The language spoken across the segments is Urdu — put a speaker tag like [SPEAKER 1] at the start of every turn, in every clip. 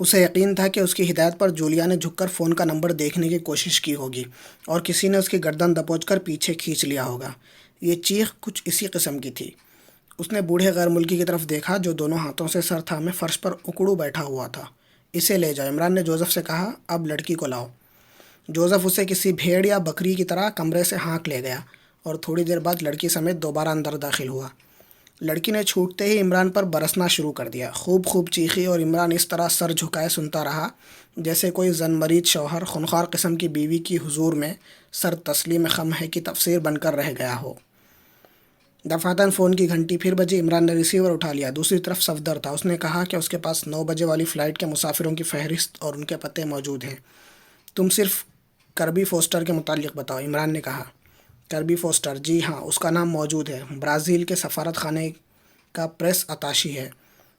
[SPEAKER 1] اسے یقین تھا کہ اس کی ہدایت پر جولیا نے جھک کر فون کا نمبر دیکھنے کی کوشش کی ہوگی اور کسی نے اس کی گردن دبوچ کر پیچھے کھینچ لیا ہوگا۔ یہ چیخ کچھ اسی قسم کی تھی۔ اس نے بوڑھے غیر ملکی کی طرف دیکھا جو دونوں ہاتھوں سے سر تھامے فرش پر اکڑو بیٹھا ہوا تھا۔ اسے لے جاؤ، عمران نے جوزف سے کہا، اب لڑکی کو لاؤ۔ جوزف اسے کسی بھیڑ یا بکری کی طرح کمرے سے ہانک لے گیا اور تھوڑی دیر بعد لڑکی سمیت دوبارہ اندر داخل ہوا۔ لڑکی نے چھوٹتے ہی عمران پر برسنا شروع کر دیا، خوب خوب چیخی اور عمران اس طرح سر جھکائے سنتا رہا جیسے کوئی زن مرید شوہر خونخوار قسم کی بیوی کی حضور میں سر تسلیم خم ہے کی تفسیر بن کر رہ گیا ہو۔ دفعتاً فون کی گھنٹی پھر بجی۔ عمران نے ریسیور اٹھا لیا۔ دوسری طرف صفدر تھا۔ اس نے کہا کہ اس کے پاس 9 بجے والی فلائٹ کے مسافروں کی فہرست اور ان کے پتے موجود ہیں۔ تم صرف کربی فوسٹر کے متعلق بتاؤ، عمران نے کہا۔ کربی فوسٹر؟ جی ہاں، اس کا نام موجود ہے، برازیل کے سفارت خانے کا پریس اتاشی ہے۔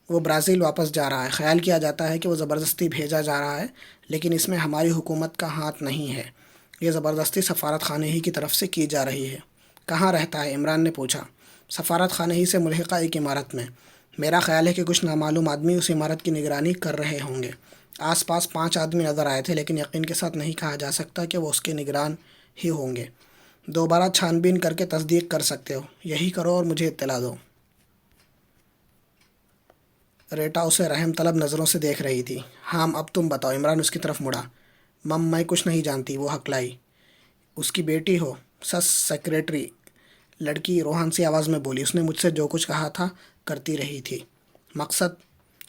[SPEAKER 1] وہ برازیل واپس جا رہا ہے۔ خیال کیا جاتا ہے کہ وہ زبردستی بھیجا جا رہا ہے، لیکن اس میں ہماری حکومت کا ہاتھ نہیں ہے۔ یہ زبردستی سفارت خانے ہی کی طرف سے کی جا رہی ہے۔ کہاں رہتا ہے؟ عمران نے پوچھا۔ سفارت خانے ہی سے ملحقہ ایک عمارت میں۔ میرا خیال ہے کہ کچھ نامعلوم آدمی اس عمارت کی نگرانی کر رہے ہوں گے۔ آس پاس 5 آدمی نظر آئے تھے، لیکن یقین کے ساتھ نہیں کہا جا سکتا کہ وہ اس کے نگران ہی ہوں گے۔ دوبارہ چھان بین کر کے تصدیق کر سکتے ہو۔ یہی کرو اور مجھے اطلاع دو۔ ریٹا اسے رحم طلب نظروں سے دیکھ رہی تھی۔ ہاں اب تم بتاؤ، عمران اس کی طرف مڑا۔ مم میں کچھ نہیں جانتی، وہ ہکلائی۔ اس کی بیٹی ہو؟ سس سیکریٹری، لڑکی روحان سی آواز میں بولی۔ اس نے مجھ سے جو کچھ کہا تھا کرتی رہی تھی۔ مقصد؟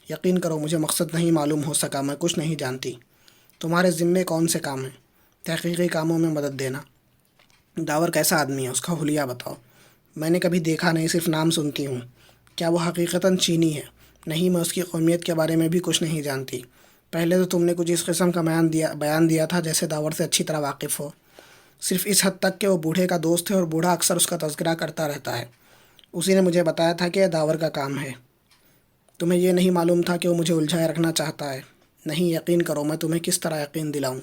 [SPEAKER 1] یقین کرو مجھے مقصد نہیں معلوم ہو سکا، میں کچھ نہیں جانتی۔ تمہارے ذمے کون سے کام ہیں؟ تحقیقی کاموں میں مدد دینا۔ داور کیسا آدمی ہے؟ اس کا حلیہ بتاؤ۔ میں نے کبھی دیکھا نہیں، صرف نام سنتی ہوں۔ کیا وہ حقیقتاً چینی ہے؟ نہیں، میں اس کی قومیت کے بارے میں بھی کچھ نہیں جانتی۔ پہلے تو تم نے کچھ اس قسم کا بیان دیا تھا جیسے داور سے اچھی طرح واقف ہو۔ صرف اس حد تک کہ وہ بوڑھے کا دوست ہے اور بوڑھا اکثر اس کا تذکرہ کرتا رہتا ہے۔ اسی نے مجھے بتایا تھا کہ یہ داور کا کام ہے۔ تمہیں یہ نہیں معلوم تھا کہ وہ مجھے الجھائے رکھنا چاہتا ہے؟ نہیں، یقین کرو، میں تمہیں کس طرح یقین دلاؤں؟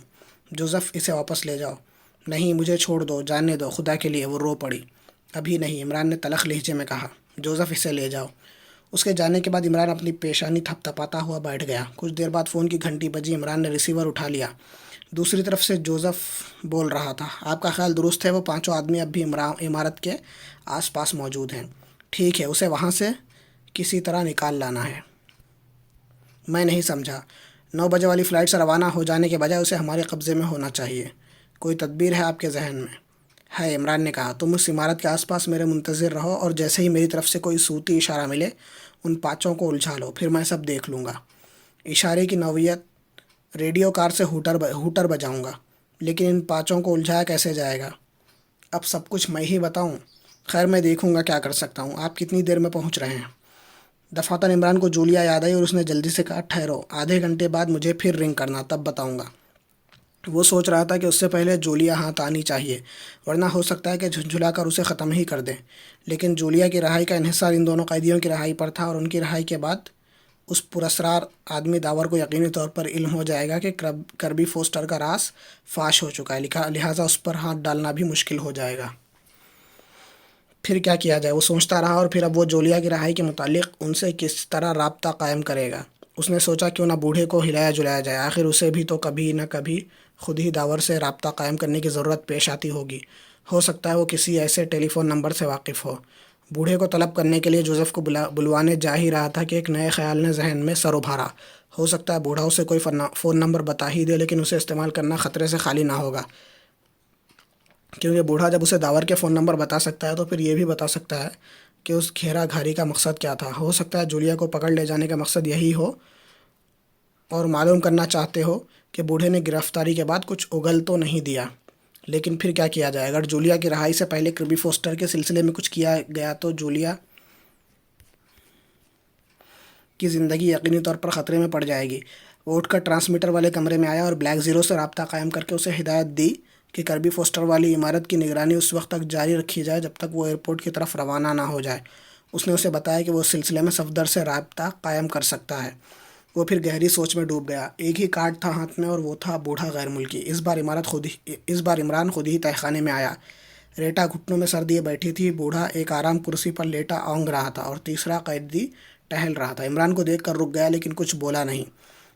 [SPEAKER 1] جوزف، اسے واپس لے جاؤ۔ نہیں، مجھے چھوڑ دو، جانے دو، خدا کے لیے۔ وہ رو پڑی۔ ابھی نہیں، عمران نے تلخ لہجے میں کہا۔ جوزف، اسے لے جاؤ۔ اس کے جانے کے بعد عمران اپنی پیشانی تھپ تھپاتا ہوا بیٹھ گیا۔ کچھ دیر بعد فون کی گھنٹی بجی۔ عمران نے ریسیور اٹھا لیا۔ دوسری طرف سے جوزف بول رہا تھا۔ آپ کا خیال درست ہے، وہ 5 آدمی اب بھی عمارت کے آس پاس موجود ہیں۔ ٹھیک ہے، اسے وہاں سے کسی طرح نکال لانا ہے۔ میں نہیں سمجھا۔ 9 بجے والی فلائٹ سے روانہ ہو جانے کے بجائے اسے ہمارے قبضے میں ہونا چاہیے۔ کوئی تدبیر ہے آپ کے ذہن میں؟ ہے، عمران نے کہا۔ تم اس عمارت کے آس پاس میرے منتظر رہو اور جیسے ہی میری طرف سے کوئی صوتی اشارہ ملے ان 5 کو الجھا لو، پھر میں سب دیکھ لوں گا۔ اشارے کی نوعیت؟ ریڈیو کار سے ہوٹر بجاؤں گا۔ لیکن ان 5 کو الجھایا کیسے جائے گا؟ اب سب کچھ میں ہی بتاؤں؟ خیر، میں دیکھوں گا کیا کر سکتا ہوں۔ آپ کتنی دیر میں پہنچ رہے ہیں؟ دفعتاً عمران کو جولیا یاد آئی اور اس نے جلدی سے کہا، ٹھہرو، آدھے گھنٹے بعد مجھے پھر رنگ کرنا، تب بتاؤں گا۔ وہ سوچ رہا تھا کہ اس سے پہلے جولیا ہاتھ آنی چاہیے، ورنہ ہو سکتا ہے کہ جھنجھلا کر اسے ختم ہی کر دیں۔ لیکن جولیا کی رہائی کا انحصار ان دونوں قیدیوں کی رہائی پر تھا، اور ان کی رہائی کے بعد اس پراسرار آدمی داور کو یقینی طور پر علم ہو جائے گا کہ کربی فوسٹر کا راز فاش ہو چکا ہے، لہٰذا اس پر ہاتھ ڈالنا بھی مشکل ہو جائے گا۔ پھر کیا کیا جائے؟ وہ سوچتا رہا، اور پھر اب وہ جولیا کی رہائی کے متعلق ان سے کس طرح رابطہ قائم کرے گا۔ اس نے سوچا کیوں نہ بوڑھے کو ہلایا جلایا جائے، آخر اسے بھی تو کبھی نہ کبھی خود ہی داور سے رابطہ قائم کرنے کی ضرورت پیش آتی ہوگی۔ ہو سکتا ہے وہ کسی ایسے ٹیلی فون نمبر سے واقف ہو۔ بوڑھے کو طلب کرنے کے لیے جوزف کو بلوانے جا ہی رہا تھا کہ ایک نئے خیال نے ذہن میں سر ابھارا۔ ہو سکتا ہے بوڑھا اسے کوئی فون نمبر بتا ہی دے، لیکن اسے استعمال کرنا خطرے سے خالی نہ ہوگا، کیونکہ بوڑھا جب اسے داور کے فون نمبر بتا سکتا ہے تو پھر یہ بھی بتا سکتا ہے کہ اس گھیرا گھاری کا مقصد کیا تھا۔ ہو سکتا ہے جولیا کو پکڑ لے جانے کا مقصد یہی ہو اور معلوم کرنا چاہتے ہو کہ بوڑھے نے گرفتاری کے بعد کچھ اگل تو نہیں دیا۔ لیکن پھر کیا کیا جائے؟ اگر جولیا کی رہائی سے پہلے کربی فوسٹر کے سلسلے میں کچھ کیا گیا تو جولیا کی زندگی یقینی طور پر خطرے میں پڑ جائے گی۔ وہ اٹھ کر ٹرانسمیٹر والے کمرے میں آیا اور بلیک زیرو سے رابطہ قائم کر کے اسے ہدایت دی کہ کربی فوسٹر والی عمارت کی نگرانی اس وقت تک جاری رکھی جائے جب تک وہ ایئرپورٹ کی طرف روانہ نہ ہو جائے۔ اس نے اسے بتایا کہ وہ اس سلسلے میں صفدر سے رابطہ قائم کر سکتا ہے۔ وہ پھر گہری سوچ میں ڈوب گیا۔ ایک ہی کارڈ تھا ہاتھ میں، اور وہ تھا بوڑھا غیر ملکی۔ اس بار عمران خود ہی تہہ خانے میں آیا۔ ریٹا گھٹنوں میں سر دیے بیٹھی تھی، بوڑھا ایک آرام کرسی پر لیٹا اونگ رہا تھا، اور تیسرا قیدی ٹہل رہا تھا۔ عمران کو دیکھ کر رک گیا، لیکن کچھ بولا نہیں۔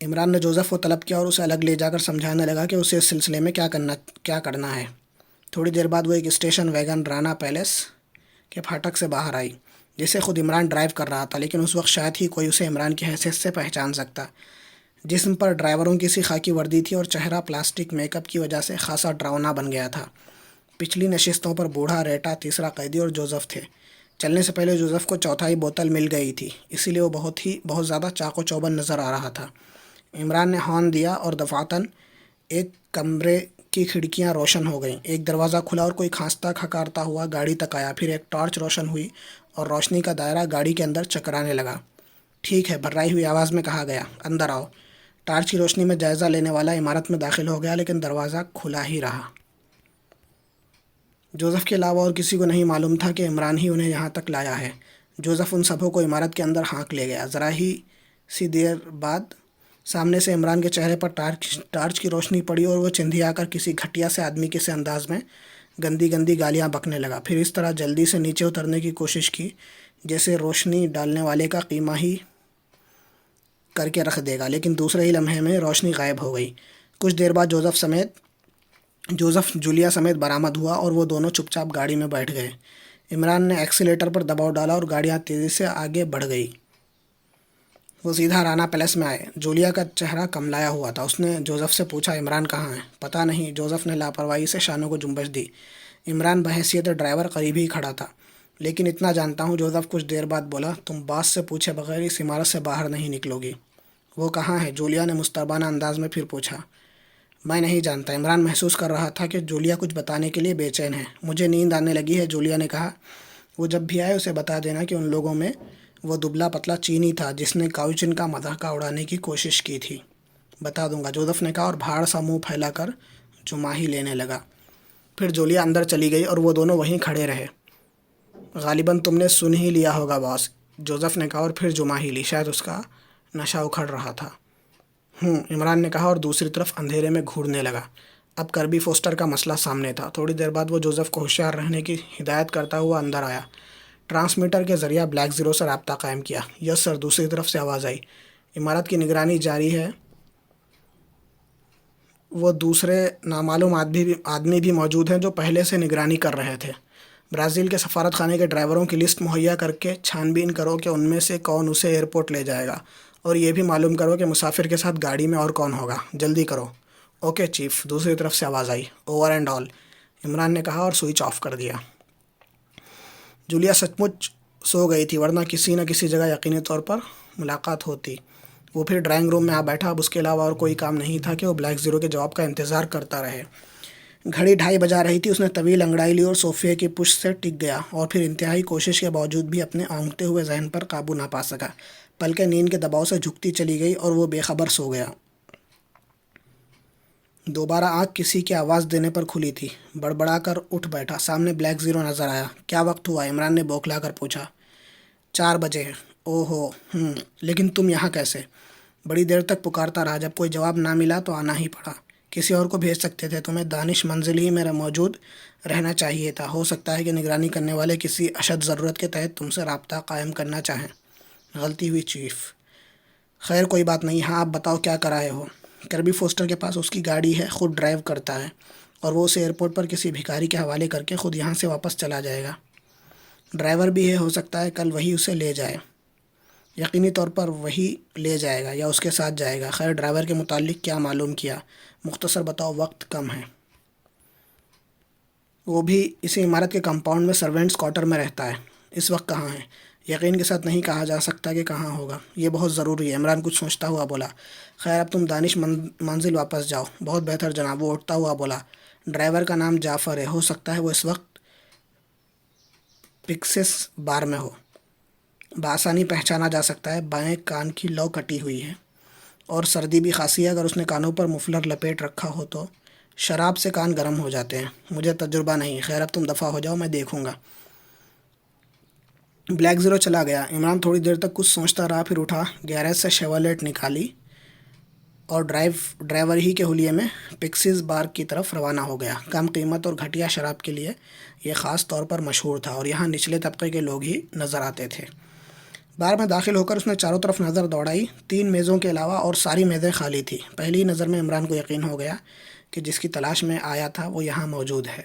[SPEAKER 1] عمران نے جوزف کو طلب کیا اور اسے الگ لے جا کر سمجھانے لگا کہ اسے اس سلسلے میں کیا کرنا ہے۔ تھوڑی دیر بعد وہ ایک اسٹیشن ویگن رانا پیلیس کے پھاٹک سے باہر آئی، جسے خود عمران ڈرائیو کر رہا تھا، لیکن اس وقت شاید ہی کوئی اسے عمران کی حیثیت سے پہچان سکتا۔ جسم پر ڈرائیوروں کی سی خاکی وردی تھی اور چہرہ پلاسٹک میک اپ کی وجہ سے خاصا ڈراؤنا بن گیا تھا۔ پچھلی نشستوں پر بوڑھا ریٹا، تیسرا قیدی اور جوزف تھے۔ چلنے سے پہلے جوزف کو چوتھائی بوتل مل گئی تھی، اسی لیے وہ بہت زیادہ چاق و چوبند نظر آ رہا تھا۔ عمران نے ہارن دیا اور دفعتاً ایک کمرے کی کھڑکیاں روشن ہو گئیں۔ ایک دروازہ کھلا اور کوئی کھانستا کھکارتا ہوا گاڑی تک آیا۔ پھر ایک ٹارچ روشن ہوئی اور روشنی کا دائرہ گاڑی کے اندر چکرانے لگا۔ ٹھیک ہے، بھررائی ہوئی آواز میں کہا گیا، اندر آؤ۔ ٹارچ کی روشنی میں جائزہ لینے والا عمارت میں داخل ہو گیا، لیکن دروازہ کھلا ہی رہا۔ جوزف کے علاوہ اور کسی کو نہیں معلوم تھا کہ عمران ہی انہیں یہاں تک لایا ہے۔ جوزف ان سبھوں کو عمارت کے اندر ہانک لے گیا۔ ذرا ہی سی دیر بعد سامنے سے عمران کے چہرے پر ٹارچ کی روشنی پڑی اور وہ چندھیا کر کسی گھٹیا سے آدمی کے سے انداز میں گندی گندی گالیاں بکنے لگا۔ پھر اس طرح جلدی سے نیچے اترنے کی کوشش کی جیسے روشنی ڈالنے والے کا قیمہ ہی کر کے رکھ دے گا، لیکن دوسرے ہی لمحے میں روشنی غائب ہو گئی۔ کچھ دیر بعد جوزف جولیا سمیت برآمد ہوا اور وہ دونوں چپ چاپ گاڑی میں بیٹھ گئے۔ عمران نے ایکسیلیٹر پر دباؤ ڈالا اور گاڑیاں تیزی سے آگے بڑھ گئی۔ وہ سیدھا رانا پیلیس میں آئے۔ جولیا کا چہرہ کملایا ہوا تھا۔ اس نے جوزف سے پوچھا، عمران کہاں ہے؟ پتہ نہیں، جوزف نے لاپرواہی سے شانوں کو جنبش دی۔ عمران بحیثیت ڈرائیور قریب ہی کھڑا تھا۔ لیکن اتنا جانتا ہوں، جوزف کچھ دیر بعد بولا، تم باس سے پوچھے بغیر اس عمارت سے باہر نہیں نکلو گی۔ وہ کہاں ہے؟ جولیا نے مستربانہ انداز میں پھر پوچھا۔ میں نہیں جانتا۔ عمران محسوس کر رہا تھا کہ جولیا کچھ بتانے کے لیے بے چین ہے۔ مجھے نیند آنے لگی ہے، جولیا نے کہا۔ وہ جب بھی آئے اسے بتا دینا کہ ان لوگوں میں وہ دبلا پتلا چینی تھا جس نے کاؤچن کا مذاق اڑانے کی کوشش کی تھی۔ بتا دوں گا، جوزف نے کہا اور بھاڑ سا منہ پھیلا کر جماہی لینے لگا۔ پھر جولیا اندر چلی گئی اور وہ دونوں وہیں کھڑے رہے۔ غالباً تم نے سن ہی لیا ہوگا باس، جوزف نے کہا اور پھر جماہی لی۔ شاید اس کا نشہ اکھڑ رہا تھا۔ عمران نے کہا اور دوسری طرف اندھیرے میں گھورنے لگا۔ اب کربی فوسٹر کا مسئلہ سامنے تھا۔ تھوڑی دیر بعد وہ جوزف کو ہوشیار رہنے کی ہدایت کرتا ہوا اندر آیا۔ ٹرانسمیٹر کے ذریعہ بلیک زیرو سے رابطہ قائم کیا۔ یس سر، دوسری طرف سے آواز آئی۔ عمارت کی نگرانی جاری ہے، وہ دوسرے نامعلوم آدمی بھی موجود ہیں جو پہلے سے نگرانی کر رہے تھے۔ برازیل کے سفارت خانے کے ڈرائیوروں کی لسٹ مہیا کر کے چھان بین کرو کہ ان میں سے کون اسے ایئرپورٹ لے جائے گا، اور یہ بھی معلوم کرو کہ مسافر کے ساتھ گاڑی میں اور کون ہوگا۔ جلدی کرو۔ اوکے چیف، دوسری طرف سے آواز آئی۔ اوور اینڈ آل، عمران نے کہا اور سوئچ آف کر دیا۔ جولیا سچ مچ سو گئی تھی، ورنہ کسی نہ کسی جگہ یقینی طور پر ملاقات ہوتی۔ وہ پھر ڈرائنگ روم میں آ بیٹھا۔ اب اس کے علاوہ اور کوئی کام نہیں تھا کہ وہ بلیک زیرو کے جواب کا انتظار کرتا رہے۔ گھڑی 2:30 بجا رہی تھی۔ اس نے طویل انگڑائی لی اور صوفے کی پشت سے ٹک گیا، اور پھر انتہائی کوشش کے باوجود بھی اپنے اونگتے ہوئے ذہن پر قابو نہ پا سکا۔ پلکیں نیند کے دباؤ سے جھکتی چلی گئی اور وہ بے خبر سو گیا۔ دوبارہ آنکھ کسی کے آواز دینے پر کھلی تھی۔ بڑبڑا کر اٹھ بیٹھا۔ سامنے بلیک زیرو نظر آیا۔ کیا وقت ہوا؟ عمران نے بوکھلا کر پوچھا۔ 4 بجے ہیں۔ او ہو، لیکن تم یہاں کیسے؟ بڑی دیر تک پکارتا رہا، جب کوئی جواب نہ ملا تو آنا ہی پڑا۔ کسی اور کو بھیج سکتے تھے، تمہیں دانش منزل ہی میں موجود رہنا چاہیے تھا۔ ہو سکتا ہے کہ نگرانی کرنے والے کسی اشد ضرورت کے تحت تم سے رابطہ قائم کرنا چاہیں۔ غلطی ہوئی چیف۔ خیر کوئی بات نہیں۔ ہاں آپ بتاؤ کیا کر رہے ہو؟ کربی فوسٹر کے پاس اس کی گاڑی ہے، خود ڈرائیو کرتا ہے، اور وہ اسے ایئرپورٹ پر کسی بھکاری کے حوالے کر کے خود یہاں سے واپس چلا جائے گا۔ ڈرائیور بھی ہے، ہو سکتا ہے کل وہی اسے لے جائے۔ یقینی طور پر وہی لے جائے گا یا اس کے ساتھ جائے گا۔ خیر ڈرائیور کے متعلق کیا معلوم کیا؟ مختصر بتاؤ، وقت کم ہے۔ وہ بھی اسی عمارت کے کمپاؤنڈ میں سرونٹس کوارٹر میں رہتا ہے۔ اس وقت کہاں ہے؟ یقین کے ساتھ نہیں کہا جا سکتا کہ کہاں ہوگا۔ یہ بہت ضروری ہے، عمران کچھ سوچتا ہوا بولا۔ خیر اب تم دانش منزل واپس جاؤ۔ بہت بہتر جناب، وہ اٹھتا ہوا بولا۔ ڈرائیور کا نام جعفر ہے، ہو سکتا ہے وہ اس وقت پکسس بار میں ہو۔ بآسانی پہچانا جا سکتا ہے، بائیں کان کی لو کٹی ہوئی ہے اور سردی بھی خاصی ہے۔ اگر اس نے کانوں پر مفلر لپیٹ رکھا ہو تو شراب سے کان گرم ہو جاتے ہیں۔ مجھے تجربہ نہیں۔ خیر اب تم دفع ہو جاؤ، میں دیکھوں گا۔ بلیک زیرو چلا گیا۔ عمران تھوڑی دیر تک کچھ سوچتا رہا، پھر اٹھا، گیراج سے شیورلیٹ نکالی اور ڈرائیور ہی کے حلیے میں پکسس بار کی طرف روانہ ہو گیا۔ کم قیمت اور گھٹیا شراب کے لیے یہ خاص طور پر مشہور تھا اور یہاں نچلے طبقے کے لوگ ہی نظر آتے تھے۔ بار میں داخل ہو کر اس نے چاروں طرف نظر دوڑائی، 3 میزوں کے علاوہ اور ساری میزیں خالی تھی۔ پہلی نظر میں عمران کو یقین ہو گیا کہ جس کی تلاش میں آیا تھا وہ یہاں موجود ہے۔